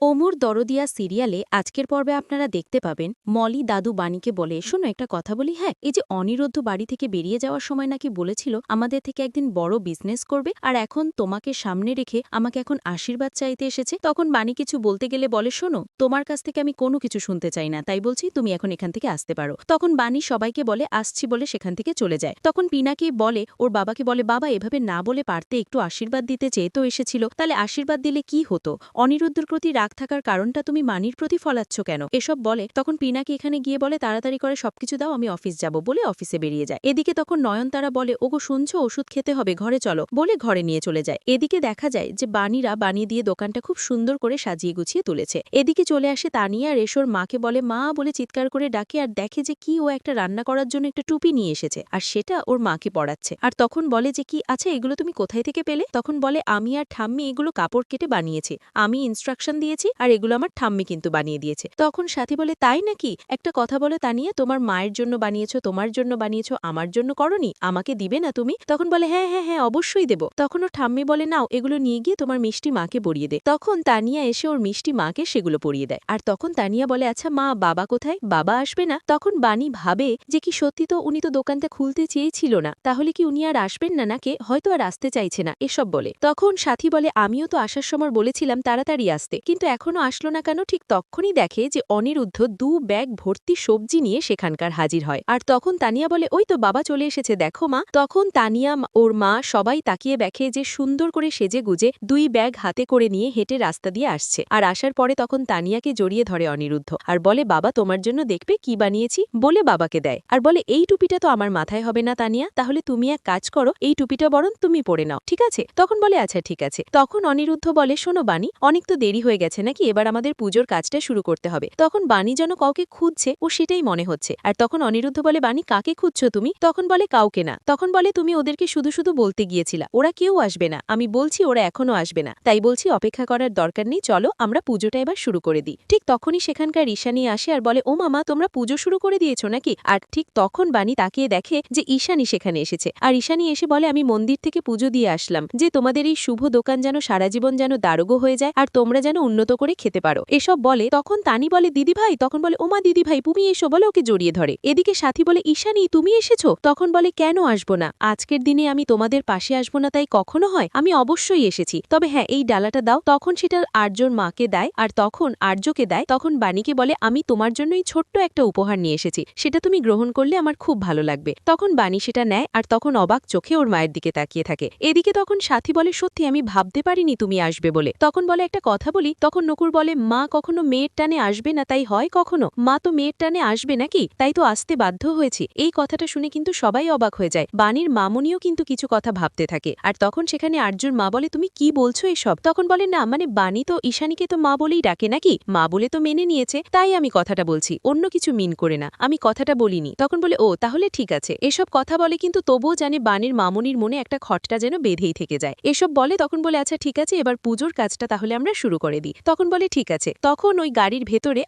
ওমর দরদিয়া সিরিয়ালে আজকের পর্বে আপনারা দেখতে পাবেন মলি দাদু বাণীকে বলে, শোনো একটা কথা বলি, হ্যাঁ এই যে অনিরুদ্ধ বাড়ি থেকে বেরিয়ে যাওয়ার সময় নাকি বলেছিল আমাদের থেকে একদিন বড় বিজনেস করবে, আর এখন তোমাকে সামনে রেখে আমাকে এখন আশীর্বাদ চাইতে এসেছে। তখন বাণী কিছু বলতে গেলে বলে, শোনো তোমার কাছ থেকে আমি কোনো কিছু শুনতে চাই না, তাই বলছি তুমি এখন এখান থেকে আসতে পারো। তখন বাণী সবাইকে বলে আসছি বলে সেখান থেকে চলে যায়। তখন পিনাকি বলে ওর বাবাকে, বলে বাবা এভাবে না বলে পারতে, একটু আশীর্বাদ দিতে চেয়ে তো এসেছিল, তাহলে আশীর্বাদ দিলে কি হতো, অনিরুদ্ধর প্রতি রাগ থাকার কারণটা তুমি মানির প্রতি ফলাচ্ছ কেন, এসব বলে। তখন পিনাকি এখানে গিয়ে বলে তাড়াতাড়ি করে সবকিছু দাও, আমি অফিস যাব, বলে অফিসে বেরিয়ে যায়। এদিকে তখন নয়নতারা বলে ওগো শুনছো, ওষুধ খেতে হবে, ঘরে চলো, বলে ঘরে নিয়ে চলে যায়। এদিকে দেখা যায় যে বাণীরা বানিয়ে দিয়ে দোকানটা খুব সুন্দর করে সাজিয়ে গুছিয়ে তুলেছে। এদিকে চলে আসে তানিয়া রেশোর মাকে বলে মা বলে চিৎকার করে ডাকে, আর দেখে যে কি ও একটা রান্না করার জন্য একটা টুপি নিয়ে এসেছে, আর সেটা ওর মাকে পড়াচ্ছে। আর তখন বলে যে কি আচ্ছা এগুলো তুমি কোথায় থেকে পেলে। তখন বলে আমি আর ঠাম্মি এগুলো কাপড় কেটে বানিয়েছি, আমি ইনস্ট্রাকশন দিয়েছি, আর এগুলো আমার ঠাম্মি কিন্তু বানিয়ে দিয়েছে। তখন সাথী বলে তাই নাকি, একটা কথা বলে তানিয়া, তোমার মায়ের জন্য বানিয়েছো, তোমার জন্য বানিয়েছো, আমার জন্য করনি, আমাকে দিবে না তুমি। তখন বলে হ্যাঁ হ্যাঁ হ্যাঁ অবশ্যই দেবো। তখন ওর ঠাম্মি বলে নাও এগুলো নিয়ে গিয়ে তোমার মিষ্টি মাকে পরিয়ে দে। তখন তানিয়া এসে ওর মিষ্টি মাকে সেগুলো পরিয়ে দেয়। আর তখন তানিয়া বলে আচ্ছা মা বাবা কোথায়, বাবা আসবে না। তখন বাণী ভাবে যে কি সত্যি তো উনি তো দোকানটা খুলতে চেয়েছিল না, তাহলে কি উনি আর আসবেন না নাকি, হয়তো আর আসতে চাইছে না, এসব বলে। তখন সাথী বলে আমিও তো আসার সময় বলেছিলাম তাড়াতাড়ি আসতে, কিন্তু এখনো আসলো না কেন। ঠিক তখনই দেখে যে অনিরুদ্ধ 2 ব্যাগ ভর্তি সবজি নিয়ে সেখানকার হাজির হয়। আর তখন তানিয়া বলে ওই তো বাবা চলে এসেছে দেখো মা। তখন তানিয়া ওর মা সবাই তাকিয়ে দেখে যে সুন্দর করে সেজে গুজে 2 ব্যাগ হাতে করে নিয়ে হেঁটে রাস্তা দিয়ে আসছে। আর আসার পরে তখন তানিয়াকে জড়িয়ে ধরে অনিরুদ্ধ আর বলে বাবা তোমার জন্য দেখবে কি বানিয়েছি, বলে বাবাকে দেয়। আর বলে এই টুপিটা তো আমার মাথায় হবে না তানিয়া, তাহলে তুমি এক কাজ করো, এই টুপিটা বরং তুমি পরে নাও, ঠিক আছে। তখন বলে আচ্ছা ঠিক আছে। তখন অনিরুদ্ধ বলে শোনো বাণী, অনেক তো দেরি হয়ে গেছে নাকি, এবার আমাদের পুজোর কাজটা শুরু করতে হবে। তখন বাণী যেন কাউকে খুঁজছে, ও সেটাই মনে হচ্ছে। আর তখন অনিরুদ্ধ বলে বাণী কাকে খুঁজছো তুমি। তখন বলে কাউকে না। তখন বলে তুমি ওদেরকে শুধু শুধু বলতে গিয়েছিলা, ওরা কেউ আসবে না, আমি বলছি ওরা এখনো আসবে না, তাই বলছি অপেক্ষা করার দরকার নেই, চলো আমরা পুজোটা এবার শুরু করে দিই। ঠিক তখনই সেখানকার ঈশানী আসে আর বলে ও মামা তোমরা পুজো শুরু করে দিয়েছো নাকি। আর ঠিক তখন বাণী তাকিয়ে দেখে যে ঈশানী সেখানে এসেছে। আর ঈশানী এসে বলে আমি মন্দির থেকে পুজো দিয়ে আসলাম, যে তোমাদের এই শুভ দোকান যেন সারা জীবন যেন দারোগো হয়ে যায়, আর তোমরা যেন উন্নত করে খেতে পারো, এসব বলে। তখন তানি বলে দিদি ভাই, তখন বলে ওমা দিদি ভাই তুমি এসো, বলে ওকে জড়িয়ে ধরে। এদিকে সাথী বলে ঈশানী তুমি এসেছো। তখন বলে কেন আসবো না, আজকের দিনে আমি তোমাদের পাশে আসবো না তাই কখনো হয়, আমি অবশ্যই এসেছি, তবে হ্যাঁ এই ডালাটা দাও। তখন সেটা আর্যর মাকে দেয়, আর তখন আর্যকে দেয়। তখন বাণীকে বলে আমি তোমার জন্যই ছোট্ট একটা উপহার নিয়ে এসেছি, সেটা তুমি গ্রহণ করলে আমার খুব ভালো লাগবে। তখন বাণী সেটা নেয়, আর তখন অবাক চোখে ওর মায়ের দিকে তাকিয়ে থাকে। এদিকে তখন সাথী বলে সত্যি আমি ভাবতে পারিনি তুমি আসবে বলে। তখন বলে একটা কথা বলি। তখন নকুর বলে মা কখনো মেয়ের টানে আসবে না তাই হয় কখনো, মা তো মেয়ের টানে আসবে নাকি, তাই তো আসতে বাধ্য হয়েছি। এই কথাটা শুনে কিন্তু সবাই অবাক হয়ে যায়, বাণীর মামনিও কিন্তু কিছু কথা ভাবতে থাকে। আর তখন সেখানে আর্যুর মা বলে তুমি কি বলছো এসব। তখন বলে না মানে বাণী তো ঈশানীকে তো মা বলেই ডাকে নাকি, মা বলে তো মেনে নিয়েছে, তাই আমি কথাটা বলছি, অন্য কিছু মিন করে না, আমি কথাটা বলিনি। তখন বলে ও তাহলে ঠিক আছে। এসব কথা বলে কিন্তু তবুও জানে বাণীর মামনির মনে একটা খটটা যেন বেঁধেই থেকে যায়। এসব বলে তখন বলে আচ্ছা ঠিক আছে এবার পুজোর কাজটা তাহলে আমরা শুরু করে দিই। তখন বলে ঠিক আছে। তখন ওই গাড়ির ভেতরে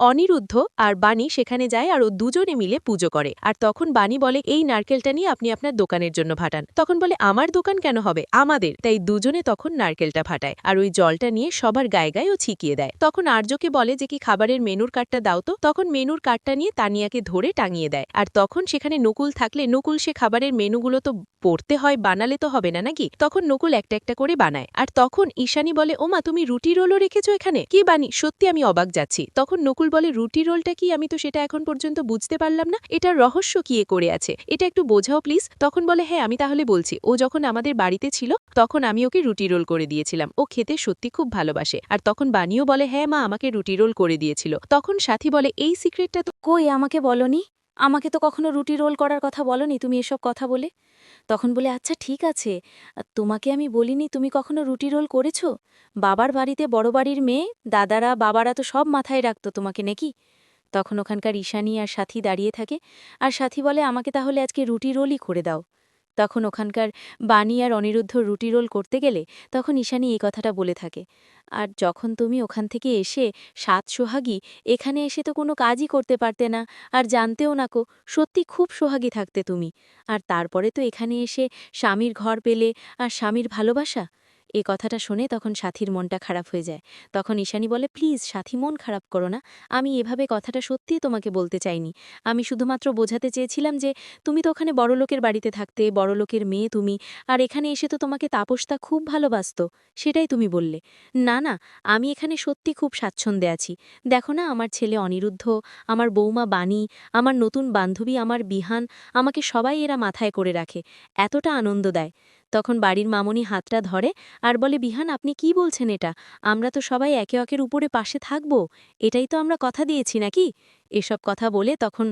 অনিরুদ্ধ আর বাণী সেখানে যায়, আর ও দুজনে মিলে পুজো করে। আর তখন বাণী বলে এই নারকেলটা নিয়ে আপনি আপনার দোকানের জন্য ফাটান। তখন বলে আমার দোকান কেন হবে, আমাদের, তাই দুজনে তখন নারকেলটা ফাটায়, আর ওই জলটা নিয়ে সবার গায়ে গায়ে ও ছিকিয়ে দেয়। তখন আর্যকে বলে যে কি খাবারের মেনুর কার্ডটা দাও তো। তখন মেনুর কার্ডটা নিয়ে তানিয়াকে ধরে টাঙিয়ে দেয়। আর তখন সেখানে নকুল থাকলে নকুল সে খাবারের মেনুগুলো তো পড়তে হয়, বানালে তো হবে না নাকি, তখন নকুল একটা একটা করে বানায়। আর তখন ঈশানী বলে ওমা তুমি রুটি রোলও রেখেছো এখানে, কি বানি, সত্যি আমি অবাক যাচ্ছি। তখন নকুল বলে রুটি রোলটা কি, আমি তো সেটা এখন পর্যন্ত বুঝতে পারলাম না, এটার রহস্য কি এ করে আছে, এটা একটু বোঝাও প্লিজ। তখন বলে হ্যাঁ আমি তাহলে বলছি, ও যখন আমাদের বাড়িতে ছিল তখন আমি ওকে রুটি রোল করে দিয়েছিলাম, ও খেতে সত্যি খুব ভালোবাসে। আর তখন বানিও বলে হ্যাঁ মা আমাকে রুটি রোল করে দিয়েছিল। তখন সাথী বলে এই সিক্রেটটা তো কই আমাকে বলনি, আমাকে তো কখনো রুটি রোল করার কথা বলনি তুমি এসব কথা বলে। তখন বলে আচ্ছা ঠিক আছে, তোমাকে আমি বলিনি তুমি কখনো রুটি রোল করেছো, বাবার বাড়িতে বড় বাড়ির মেয়ে, দাদারা বাবারা তো সব মাথায় রাখতো তোমাকে নাকি। তখন ওখানকার ঈশানী আর সাথী দাঁড়িয়ে থাকে, আর সাথী বলে আমাকে তাহলে আজকে রুটি রোলই করে দাও। তখন ওখানকার বাণী আর অনিরুদ্ধ রুটি রোল করতে গেলে তখন ঈশানী এই কথাটা বলে থাকে, আর যখন তুমি ওখান থেকে এসে ৭ সোহাগী এখানে এসে তো কোনো কাজই করতে পারতে না, আর জানতেও না কো, সত্যি খুব সোহাগী থাকতে তুমি, আর তারপরে তো এখানে এসে স্বামীর ঘর পেলে আর স্বামীর ভালোবাসা, এই কথাটা শুনে তখন সাথীর মনটা খারাপ হয়ে যায়। তখন ঈশানী বলে, প্লিজ সাথী, মন খারাপ করো না। আমি এভাবে কথাটা সত্যিই তোমাকে বলতে চাইনি। আমি শুধুমাত্র বোঝাতে চেয়েছিলাম যে তুমি তো ওখানে বড়লোকের বাড়িতে থাকতে, বড়লোকের মেয়ে তুমি, আর এখানে এসে তো তোমাকে তাপসদা খুব ভালোবাসত, সেটাই তুমি বললে। না না, আমি এখানে সত্যি খুব স্বাচ্ছন্দ্যে আছি। দেখো না, আমার ছেলে অনিরুদ্ধ, আমার বৌমা বাণী, আমার নতুন বান্ধবী আমার বিহান, আমাকে সবাই এরা মাথায় করে রাখে, এতটা আনন্দ দেয়। তখন বাড়ির মামনি হাতটা ধরে আর বলে, বিহান আপনি কি বলছেন এটা? আমরা তো সবাই একে অকের উপরে পাশে থাকব, এটাই তো আমরা কথা দিয়েছি নাকি? এসব কথা বলে তখন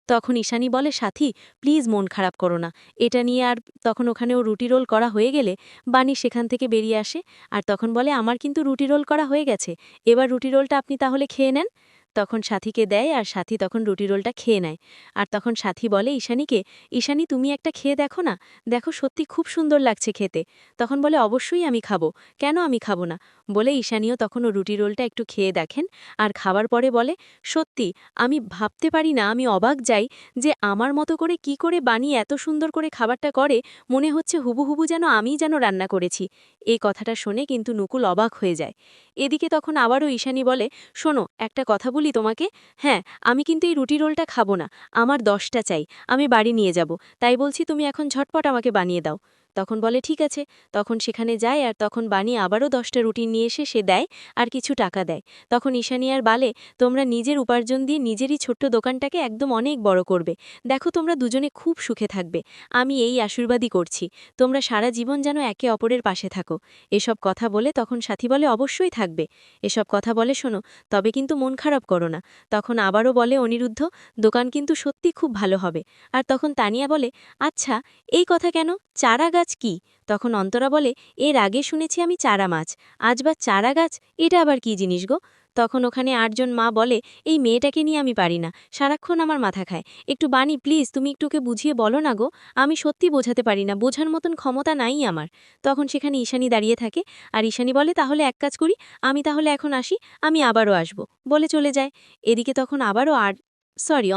তখন ঈশানী বলে, সাথী প্লিজ মন খারাপ করো না, এটা নিয়ে আর। তখন ওখানেও রুটি রোল করা হয়ে গেলে বাণী সেখান থেকে বেরিয়ে আসে আর তখন বলে, আমার কিন্তু রুটি রোল করা হয়ে গেছে, এবার রুটি রোলটা আপনি তাহলে খেয়ে নেন। তখন সাথীকে দেয় আর সাথী তখন রুটি রোলটা খেয়ে নেয়। আর তখন সাথী বলে ঈশানীকে, ঈশানী তুমি একটা খেয়ে দেখো না, দেখো সত্যি খুব সুন্দর লাগছে খেতে। তখন বলে, অবশ্যই আমি খাবো, কেন আমি খাবো না? বলে ঈশানীও তখন ও রুটি রোলটা একটু খেয়ে দেখেন আর খাবার পরে বলে, সত্যি আমি ভাবতে পারি না, আমি অবাক যাই যে আমার মতো করে কি করে বানিয়ে এত সুন্দর করে খাবারটা করে, মনে হচ্ছে হুবুহুবু যেন আমিই যেন রান্না করেছি। এই কথাটা শুনে কিন্তু নকুল অবাক হয়ে যায়। এদিকে তখন আবারও ঈশানী বলে, শোনো একটা কথা বলি তোমাকে, হ্যাঁ আমি কিন্তু এই রুটি রোলটা খাবো না, আমার 10টা চাই, আমি বাড়ি নিয়ে যাব, তাই বলছি তুমি এখন ঝটপট আমাকে বানিয়ে দাও। তখন বলে, ঠিক আছে। তখন সেখানে যায় আর তখন বানিয়ে আবারও 10টা রুটি নিয়ে এসে সে দেয় আর কিছু টাকা দেয়। তখন ঈশানী আর বলে, তোমরা নিজের উপার্জন দিয়ে নিজেরই ছোট্ট দোকানটাকে একদম অনেক বড় করবে, দেখো তোমরা দুজনে খুব সুখে থাকবে, আমি এই আশীর্বাদই করছি, তোমরা সারা জীবন যেন একে অপরের পাশে থাকো। এসব কথা বলে তখন সাথী বলে, অবশ্যই থাকবে। এসব কথা বলে, শোনো তবে কিন্তু মন খারাপ করো না। তখন আবারও বলে অনিরুদ্ধ, দোকান কিন্তু সত্যি খুব ভালো হবে। আর তখন তানিয়া বলে, আচ্ছা এই কথা কেন, চারা গাছ কি? তখন অন্তরা বলে, এর আগে শুনেছি আমি চারা মাছ, আজ বা চারা গাছ, এটা আবার কি জিনিস গো? তখন ওখানে 8জন মা বলে, এই মেয়েটাকে নিয়ে আমি পারি না, সারাক্ষণ আমার মাথা খায়, একটু বানি প্লিজ তুমি একটু ওকে বুঝিয়ে বলো না গো, আমি সত্যি বোঝাতে পারি না, বোঝার মতন ক্ষমতা নাই আমার। তখন সেখানে ঈশানী দাঁড়িয়ে থাকে আর ঈশানী বলে, তাহলে এক কাজ করি, আমি তাহলে এখন আসি, আমি আবারও আসব, বলে চলে যায়। এদিকে তখন আবারও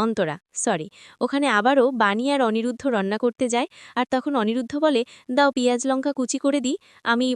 অন্তরা, ওখানে আবারও বাণী আর অনিরুদ্ধ রান্না করতে যায়। আর তখন অনিরুদ্ধ বলে, দাও পেঁয়াজ লঙ্কা কুচি করে দিই আমি।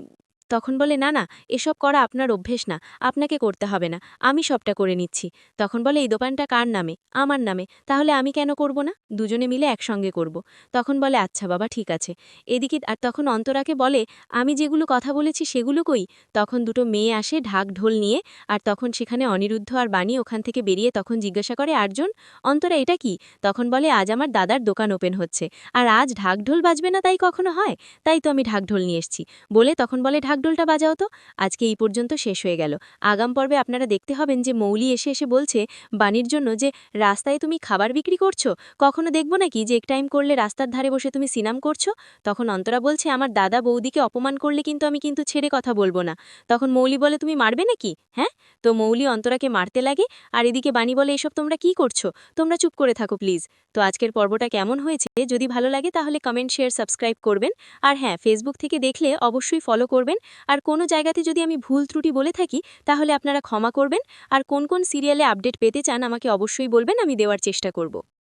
তখন বলে, না না, এসব করা আপনার অভ্যেস না, আপনাকে করতে হবে না, আমি সবটা করে নিচ্ছি। তখন বলে, এই দোকানটা কার নামে? আমার নামে, তাহলে আমি কেন করব না, দুজনে মিলে একসঙ্গে করব। তখন বলে, আচ্ছা বাবা ঠিক আছে। এদিকে আর তখন অন্তরাকে বলে, আমি যেগুলো কথা বলেছি সেগুলো কই? তখন দুটো মেয়ে আসে ঢাক ঢোল নিয়ে আর তখন সেখানে অনিরুদ্ধ আর বাণী ওখান থেকে বেরিয়ে তখন জিজ্ঞাসা করে, 8জন, অন্তরা এটা কি? তখন বলে, আজ আমার দাদার দোকান ওপেন হচ্ছে, আর আজ ঢাকঢোল বাজবে না তাই কখনো হয়? তাই তো আমি ঢাকঢোল নিয়ে এসেছি। বলে তখন বলে, ঢাকঢোলটা বাজাও তো। আজকে এই পর্যন্ত শেষ হয়ে গেল। আগাম পর্বে আপনারা দেখতে হবেন যে মৌলি এসে এসে বলছে বাণীর জন্য যে রাস্তায় তুমি খাবার বিক্রি করছো, কখনো দেখব নাকি যে এক টাইম করলে রাস্তার ধারে বসে তুমি সিনাম করছো? তখন অন্তরা বলছে, আমার দাদা বৌদিকে অপমান করলে কিন্তু আমি কিন্তু ছেড়ে কথা বলবো না। তখন মৌলি বলে, তুমি মারবে নাকি? হ্যাঁ। তো মৌলি অন্তরাকে মারতে লাগে আর এদিকে বাণী বলে, এসব তোমরা কি করছো, তোমরা চুপ করে থাকো প্লিজ। তো আজকের পর্বটা কেমন হয়েছে যদি ভালো লাগে তাহলে কমেন্ট শেয়ার সাবস্ক্রাইব করবেন। আর হ্যাঁ, ফেসবুক থেকে দেখলে অবশ্যই ফলো করবেন। আর কোনো জায়গাতে যদি আমি ভুল ত্রুটি বলে থাকি তাহলে আপনারা ক্ষমা করবেন। আর কোন কোন সিরিয়ালে আপডেট পেতে চান আমাকে অবশ্যই বলবেন, আমি দেওয়ার চেষ্টা করব।